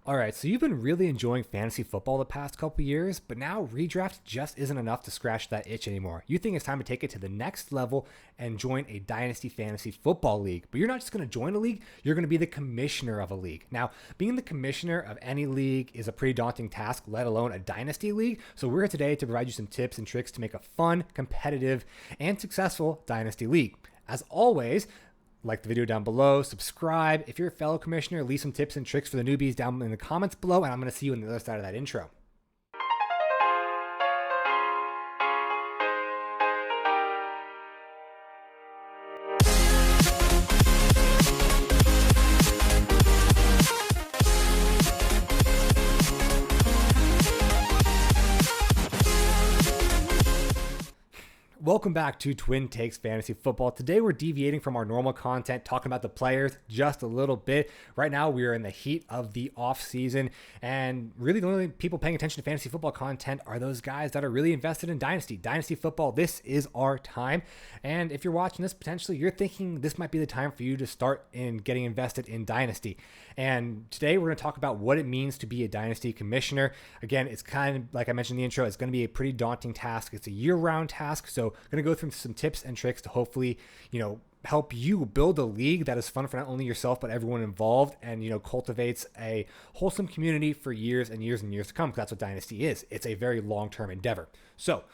All right, so you've been really enjoying fantasy football the past couple years, but now redraft just isn't enough to scratch that itch anymore. You think it's time to take it to the next level and join a Dynasty Fantasy Football League. But you're not just going to join a league, you're going to be the commissioner of a league. Now, being the commissioner of any league is a pretty daunting task, let alone a Dynasty League. So we're here today to provide you some tips and tricks to make a fun, competitive, and successful Dynasty League. As always, like the video down below, subscribe. If you're a fellow commissioner, leave some tips and tricks for the newbies down in the comments below, and I'm going to see you on the other side of that intro. Welcome back to Twin Takes Fantasy Football. Today we're deviating from our normal content, talking about the players just a little bit. Right now we are in the heat of the off season, and really the only people paying attention to fantasy football content are those guys that are really invested in Dynasty football. This is our time, and if you're watching this, potentially you're thinking this might be the time for you to start in getting invested in Dynasty. And today we're going to talk about what it means to be a Dynasty commissioner. Again, it's kind of like I mentioned in the intro, it's going to be a pretty daunting task. It's a year-round task, so I'm going to go through some tips and tricks to hopefully, help you build a league that is fun for not only yourself but everyone involved, and cultivates a wholesome community for years and years and years to come, because that's what Dynasty is. It's a very long-term endeavor. So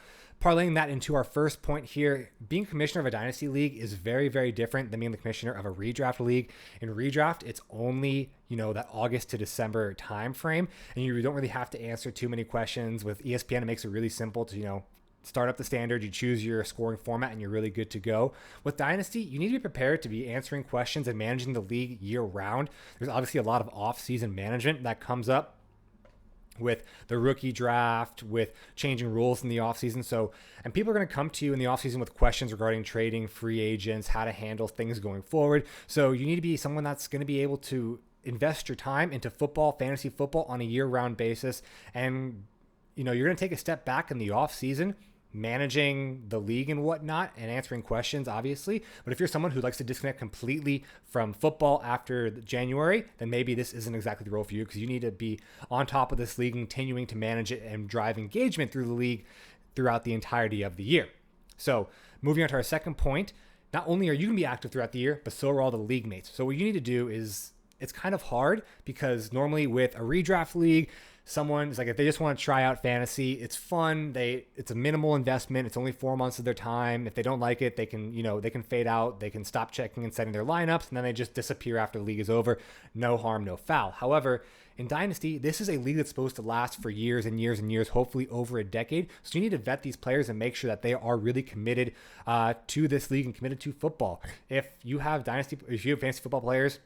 parlaying that into our first point here, being commissioner of a Dynasty League is very, very different than being the commissioner of a redraft league. In redraft, it's only, that August to December time frame, and you don't really have to answer too many questions. With ESPN, it makes it really simple to, start up the standard, you choose your scoring format, and you're really good to go. With Dynasty, you need to be prepared to be answering questions and managing the league year round. There's obviously a lot of off-season management that comes up with the rookie draft, with changing rules in the offseason. And people are going to come to you in the offseason with questions regarding trading, free agents, how to handle things going forward. So you need to be someone that's going to be able to invest your time into football, fantasy football, on a year-round basis. And, you're going to take a step back in the offseason, managing the league and whatnot, and answering questions, obviously. But if you're someone who likes to disconnect completely from football after January, then maybe this isn't exactly the role for you, because you need to be on top of this league, continuing to manage it and drive engagement through the league throughout the entirety of the year. So moving on to our second point, not only are you going to be active throughout the year, but so are all the league mates. So what you need to do is, it's kind of hard, because normally with a redraft league, someone's like, if they just want to try out fantasy, it's fun. It's a minimal investment. It's only 4 months of their time. If they don't like it, they can, they can fade out. They can stop checking and setting their lineups, and then they just disappear after the league is over. No harm, no foul. However, in Dynasty, this is a league that's supposed to last for years and years and years, hopefully over a decade. So you need to vet these players and make sure that they are really committed to this league and committed to football. If you have fantasy football players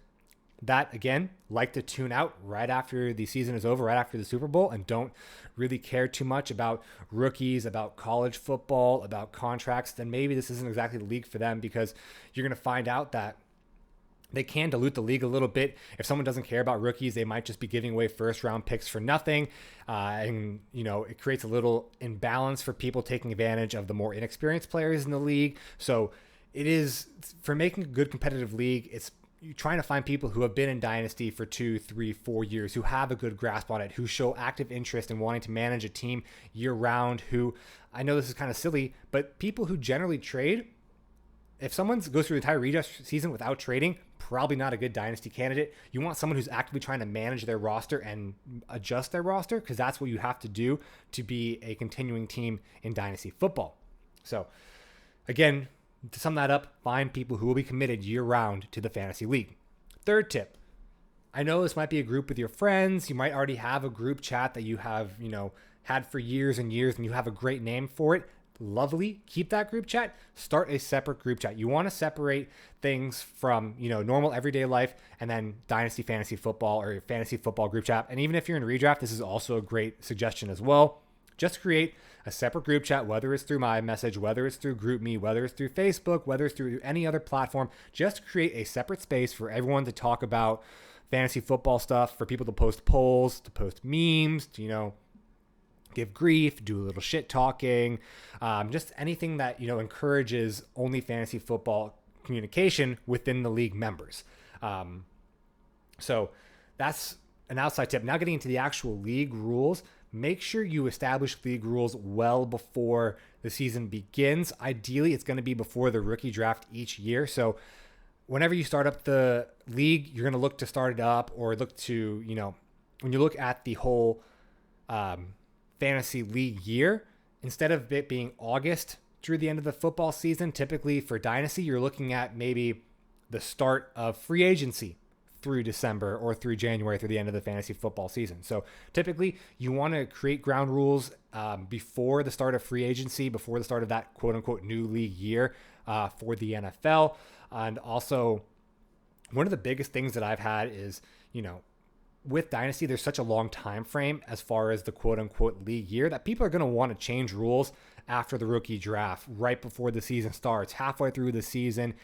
that, again, like to tune out right after the season is over, right after the Super Bowl, and don't really care too much about rookies, about college football, about contracts, then maybe this isn't exactly the league for them, because you're going to find out that they can dilute the league a little bit. If someone doesn't care about rookies, they might just be giving away first-round picks for nothing. And it creates a little imbalance for people taking advantage of the more inexperienced players in the league. So it is, for making a good competitive league, you're trying to find people who have been in Dynasty for 2, 3, 4 years, who have a good grasp on it, who show active interest in wanting to manage a team year round, who, I know this is kind of silly, but people who generally trade, if someone goes through the entire redraft season without trading, probably not a good Dynasty candidate. You want someone who's actively trying to manage their roster and adjust their roster, because that's what you have to do to be a continuing team in Dynasty football. So again, to sum that up, find people who will be committed year-round to the fantasy league. Third tip. I know this might be a group with your friends. You might already have a group chat that you have, had for years and years, and you have a great name for it. Lovely. Keep that group chat. Start a separate group chat. You want to separate things from, normal everyday life, and then Dynasty Fantasy Football or your Fantasy Football group chat. And even if you're in redraft, this is also a great suggestion as well. Just create a separate group chat, whether it's through my message, whether it's through GroupMe, whether it's through Facebook, whether it's through any other platform. Just create a separate space for everyone to talk about fantasy football stuff, for people to post polls, to post memes, to, give grief, do a little shit talking, just anything that, encourages only fantasy football communication within the league members. So that's an outside tip. Now getting into the actual league rules, make sure you establish league rules well before the season begins. Ideally, it's going to be before the rookie draft each year. So whenever you start up the league, you're going to look to start it up, or look to, when you look at the whole fantasy league year, instead of it being August through the end of the football season, typically for Dynasty, you're looking at maybe the start of free agency through December or through January, through the end of the fantasy football season. So typically you want to create ground rules before the start of free agency, before the start of that quote unquote new league year for the NFL. And also, one of the biggest things that I've had is, with Dynasty, there's such a long time frame as far as the quote unquote league year that people are going to want to change rules after the rookie draft, right before the season starts, halfway through the season.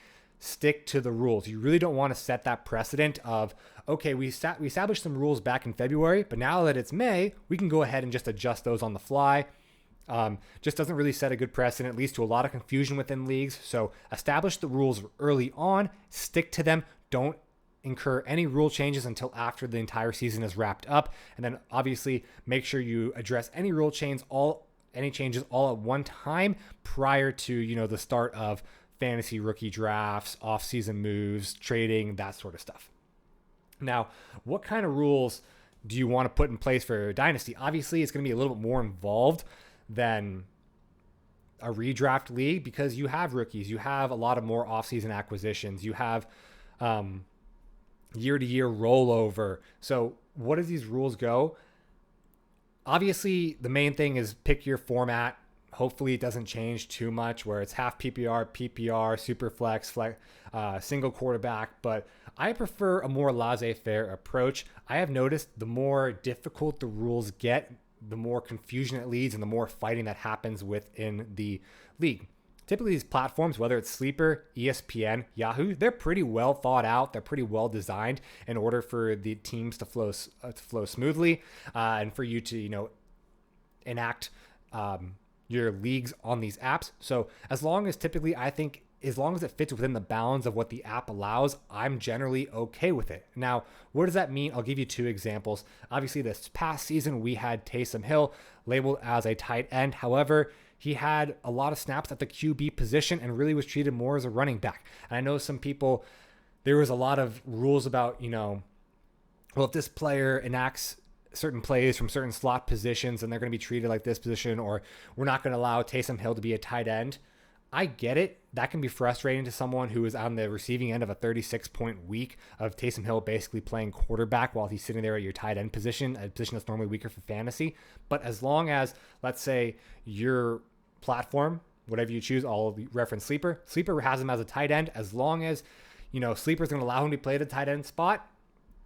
Stick to the rules. You really don't want to set that precedent of, okay, we established some rules back in February, but now that it's May, we can go ahead and just adjust those on the fly. Just doesn't really set a good precedent. It leads to a lot of confusion within leagues. So establish the rules early on, stick to them. Don't incur any rule changes until after the entire season is wrapped up. And then obviously make sure you address any rule changes all at one time prior to, the start of fantasy rookie drafts, off-season moves, trading, that sort of stuff. Now, what kind of rules do you want to put in place for Dynasty? Obviously, it's going to be a little bit more involved than a redraft league because you have rookies. You have a lot of more off-season acquisitions. You have year-to-year rollover. So what does these rules go? Obviously, the main thing is pick your format. Hopefully it doesn't change too much where it's half PPR, super flex, single quarterback. But I prefer a more laissez-faire approach. I have noticed the more difficult the rules get, the more confusion it leads and the more fighting that happens within the league. Typically these platforms, whether it's Sleeper, ESPN, Yahoo, they're pretty well thought out. They're pretty well designed in order for the teams to flow smoothly and for you to, enact your leagues on these apps. So as long as it fits within the bounds of what the app allows, I'm generally okay with it. Now, what does that mean? I'll give you two examples. Obviously, this past season, we had Taysom Hill labeled as a tight end. However, he had a lot of snaps at the QB position and really was treated more as a running back. And I know some people, there was a lot of rules about, if this player enacts certain plays from certain slot positions and they're going to be treated like this position, or we're not going to allow Taysom Hill to be a tight end. I get it. That can be frustrating to someone who is on the receiving end of a 36-point week of Taysom Hill basically playing quarterback while he's sitting there at your tight end position, a position that's normally weaker for fantasy. But as long as, let's say, your platform, whatever you choose, I'll reference Sleeper. Sleeper has him as a tight end. As long as, Sleeper's going to allow him to play at a tight end spot,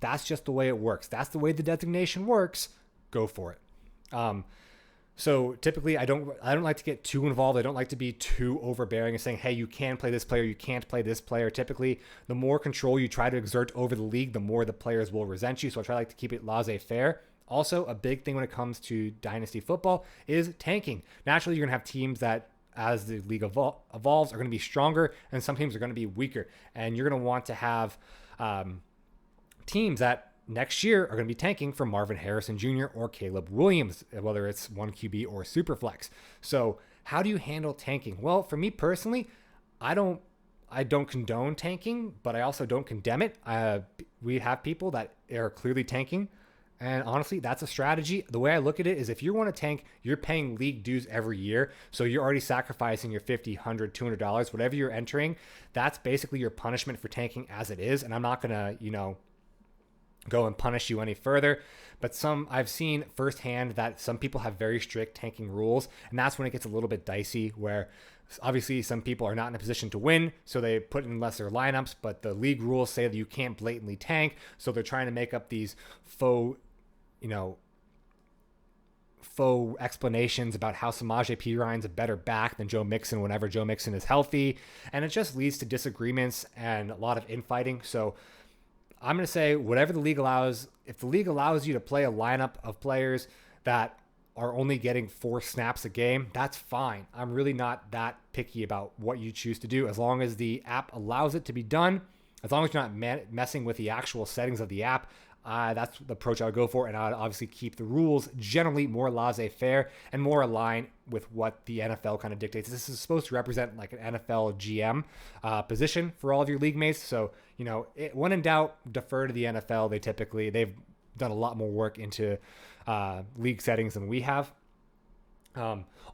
that's just the way it works. That's the way the designation works. Go for it. So typically I don't like to get too involved. I don't like to be too overbearing and saying, hey, you can play this player, you can't play this player. Typically, the more control you try to exert over the league, the more the players will resent you. So I try to keep it laissez-faire. Also, a big thing when it comes to dynasty football is tanking. Naturally, you're going to have teams that, as the league evolves, are going to be stronger, and some teams are going to be weaker. And you're going to want to have teams that next year are going to be tanking for Marvin Harrison Jr. or Caleb Williams, whether it's one QB or super flex. So how do you handle tanking? Well, for me personally, I don't condone tanking, but I also don't condemn it. We have people that are clearly tanking, and honestly, that's a strategy. The way I look at it is if you want to tank, you're paying league dues every year. So you're already sacrificing your $50, $100, $200, whatever you're entering. That's basically your punishment for tanking as it is. And I'm not going to, go and punish you any further. But I've seen firsthand that some people have very strict tanking rules, and that's when it gets a little bit dicey, where obviously some people are not in a position to win, so they put in lesser lineups, but the league rules say that you can't blatantly tank, so they're trying to make up these faux explanations about how Samaje Perine's a better back than Joe Mixon whenever Joe Mixon is healthy, and it just leads to disagreements and a lot of infighting. So I'm going to say whatever the league allows. If the league allows you to play a lineup of players that are only getting 4 snaps a game, that's fine. I'm really not that picky about what you choose to do, as long as the app allows it to be done. As long as you're not messing with the actual settings of the app, that's the approach I would go for. And I would obviously keep the rules generally more laissez-faire and more aligned with what the NFL kind of dictates. This is supposed to represent like an NFL GM position for all of your league mates. So, when in doubt, defer to the NFL. They've done a lot more work into league settings than we have.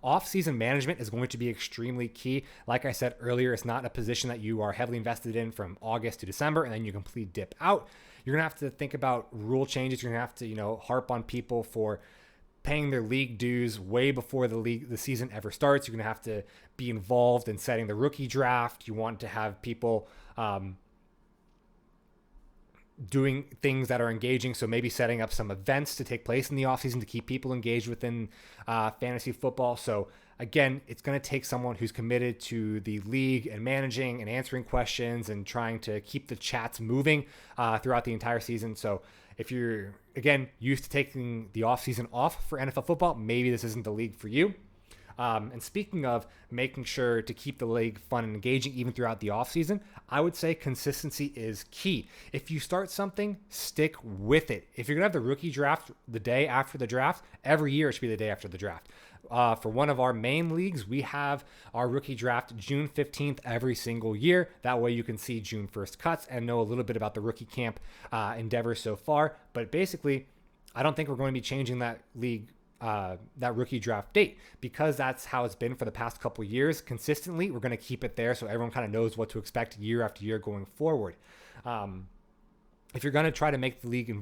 Off-season management is going to be extremely key. Like I said earlier, it's not a position that you are heavily invested in from August to December and then you completely dip out. You're going to have to think about rule changes. You're going to have to, harp on people for paying their league dues way before the season ever starts. You're going to have to be involved in setting the rookie draft. You want to have people doing things that are engaging. So maybe setting up some events to take place in the offseason to keep people engaged within fantasy football. So again, it's going to take someone who's committed to the league and managing and answering questions and trying to keep the chats moving throughout the entire season. So if you're, again, used to taking the offseason off for NFL football, maybe this isn't the league for you. And speaking of making sure to keep the league fun and engaging even throughout the offseason, I would say consistency is key. If you start something, stick with it. If you're going to have the rookie draft the day after the draft, every year it should be the day after the draft. For one of our main leagues, we have our rookie draft June 15th every single year. That way you can see June 1st cuts and know a little bit about the rookie camp endeavors so far. But basically, I don't think we're going to be changing that league that rookie draft date because that's how it's been for the past couple years. Consistently, we're going to keep it there so everyone kind of knows what to expect year after year going forward. If you're going to try to make the league,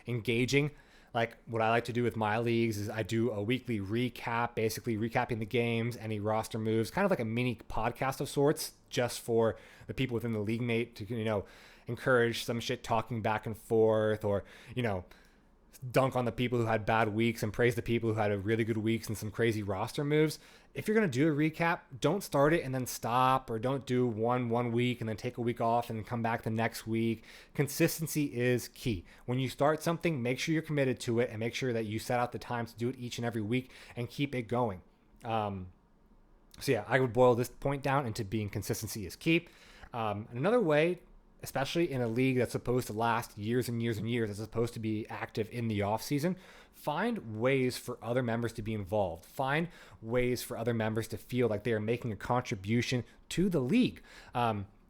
engaging, like what I like to do with my leagues is I do a weekly recap, basically recapping the games, any roster moves, kind of like a mini podcast of sorts, just for the people within the league mate to, encourage some shit talking back and forth, or, dunk on the people who had bad weeks and praise the people who had a really good weeks and some crazy roster moves. If you're going to do a recap, don't start it and then stop, or don't do one week and then take a week off and come back the next week. Consistency is key. When you start something, make sure you're committed to it and make sure that you set out the time to do it each and every week and keep it going. I would boil this point down into being consistency is key. Another way, especially in a league that's supposed to last years and years and years, that's supposed to be active in the off season, find ways for other members to be involved. Find ways for other members to feel like they are making a contribution to the league.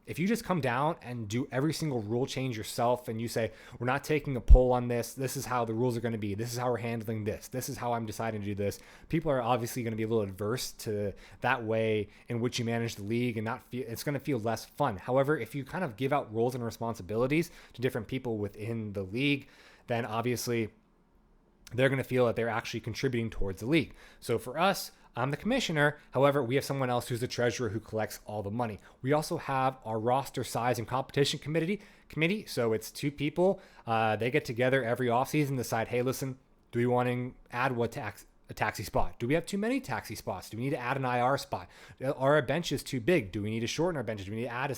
If you just come down and do every single rule change yourself and you say, we're not taking a poll on this, this is how the rules are going to be, this is how we're handling this is how I'm deciding to do this, people are obviously going to be a little adverse to that way in which you manage the league, and it's going to feel less fun. However, if you kind of give out roles and responsibilities to different people within the league, then obviously they're going to feel that they're actually contributing towards the league. So for us, I'm the commissioner. However, we have someone else who's the treasurer who collects all the money. We also have our roster size and competition committee. So it's two people. They get together every offseason, decide, hey, listen, do we want to add a taxi spot? Do we have too many taxi spots? Do we need to add an IR spot? Are our benches too big? Do we need to shorten our benches? Do we need to add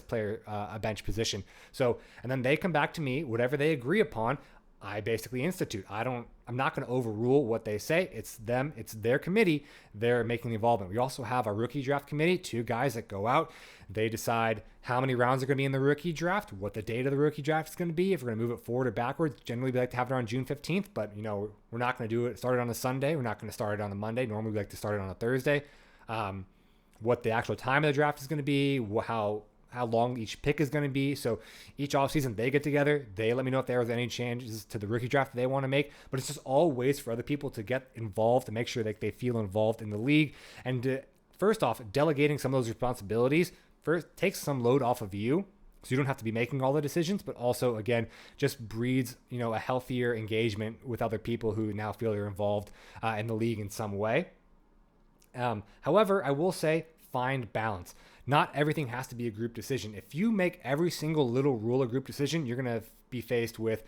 a bench position? So, and then they come back to me, whatever they agree upon, I basically institute. I'm not going to overrule what they say. It's them. It's their committee. They're making the involvement. We also have our rookie draft committee, two guys that go out. They decide how many rounds are going to be in the rookie draft, what the date of the rookie draft is going to be, if we're going to move it forward or backwards. Generally, we like to have it on June 15th, but we're not going to do it. Start it on a Sunday. We're not going to start it on a Monday. Normally, we like to start it on a Thursday. What the actual time of the draft is going to be, how long each pick is going to be. So each offseason they get together, they let me know if there was any changes to the rookie draft that they want to make, but it's just all ways for other people to get involved, to make sure that they feel involved in the league. And first off, delegating some of those responsibilities first takes some load off of you, so you don't have to be making all the decisions, but also, again, just breeds, a healthier engagement with other people who now feel they're involved in the league in some way. However, I will say, find balance. Not everything has to be a group decision. If you make every single little rule a group decision, you're going to be faced with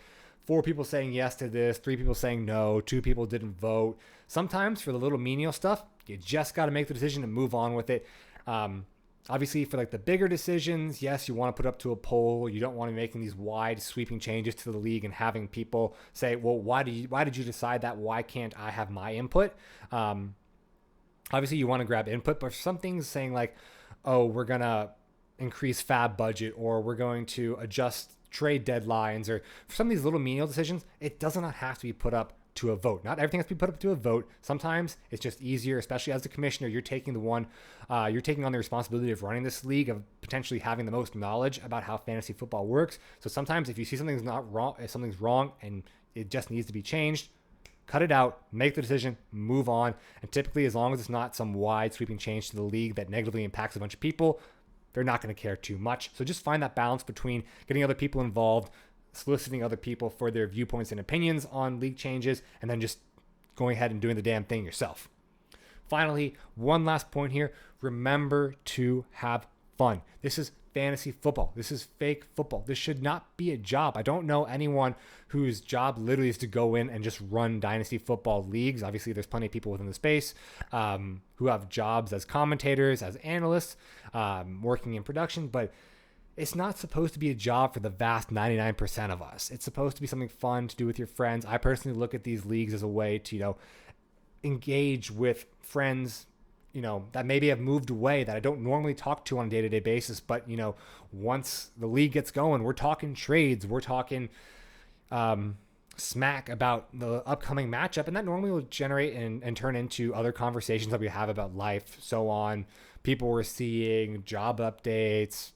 4 people saying yes to this, 3 people saying no, 2 people didn't vote. Sometimes for the little menial stuff, you just got to make the decision and move on with it. Obviously, for like the bigger decisions, yes, you want to put up to a poll. You don't want to be making these wide sweeping changes to the league and having people say, well, why did you decide that? Why can't I have my input? Obviously, you want to grab input, but for some things saying like, oh, we're going to increase fab budget, or we're going to adjust trade deadlines or for some of these little menial decisions, it does not have to be put up to a vote. Not everything has to be put up to a vote. Sometimes it's just easier, especially as the commissioner, you're taking on the responsibility of running this league, of potentially having the most knowledge about how fantasy football works. So sometimes if you see something's not wrong, if something's wrong and it just needs to be changed, cut it out, make the decision, move on. And typically, as long as it's not some wide sweeping change to the league that negatively impacts a bunch of people, they're not going to care too much. So just find that balance between getting other people involved, soliciting other people for their viewpoints and opinions on league changes, and then just going ahead and doing the damn thing yourself. Finally, one last point here. Remember to have fun. This is fantasy football. This is fake football. This should not be a job. I don't know anyone whose job literally is to go in and just run dynasty football leagues. Obviously, there's plenty of people within the space who have jobs as commentators, as analysts, working in production, but it's not supposed to be a job for the vast 99% of us. It's supposed to be something fun to do with your friends. I personally look at these leagues as a way to, engage with friends, that maybe have moved away that I don't normally talk to on a day-to-day basis. But, once the league gets going, we're talking trades, we're talking smack about the upcoming matchup. And that normally will generate and turn into other conversations that we have about life, so on, people we're seeing, job updates,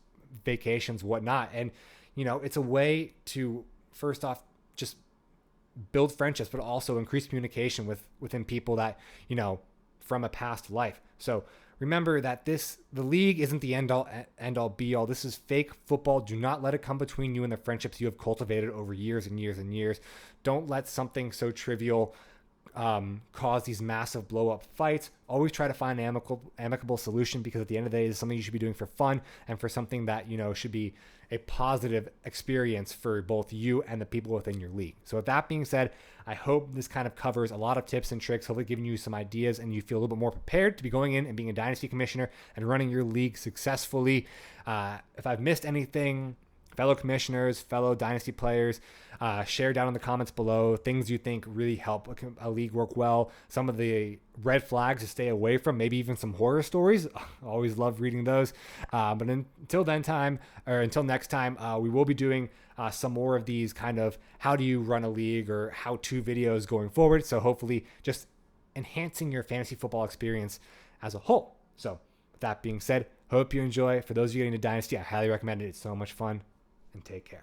vacations, whatnot. And, it's a way to, first off, just build friendships, but also increase communication within people that, from a past life. So remember that the league isn't the end all be all. This is fake football. Do not let it come between you and the friendships you have cultivated over years and years and years. Don't let something so trivial cause these massive blow up fights. Always try to find an amicable solution, because at the end of the day, it's something you should be doing for fun and for something that, should be a positive experience for both you and the people within your league. So with that being said, I hope this kind of covers a lot of tips and tricks, hopefully giving you some ideas and you feel a little bit more prepared to be going in and being a dynasty commissioner and running your league successfully. If I've missed anything, fellow commissioners, fellow dynasty players, share down in the comments below things you think really help a league work well, some of the red flags to stay away from, maybe even some horror stories. Always love reading those. But until next time, we will be doing some more of these kind of how do you run a league or how-to videos going forward. So hopefully just enhancing your fantasy football experience as a whole. So with that being said, hope you enjoy. For those of you getting into Dynasty, I highly recommend it. It's so much fun, and take care.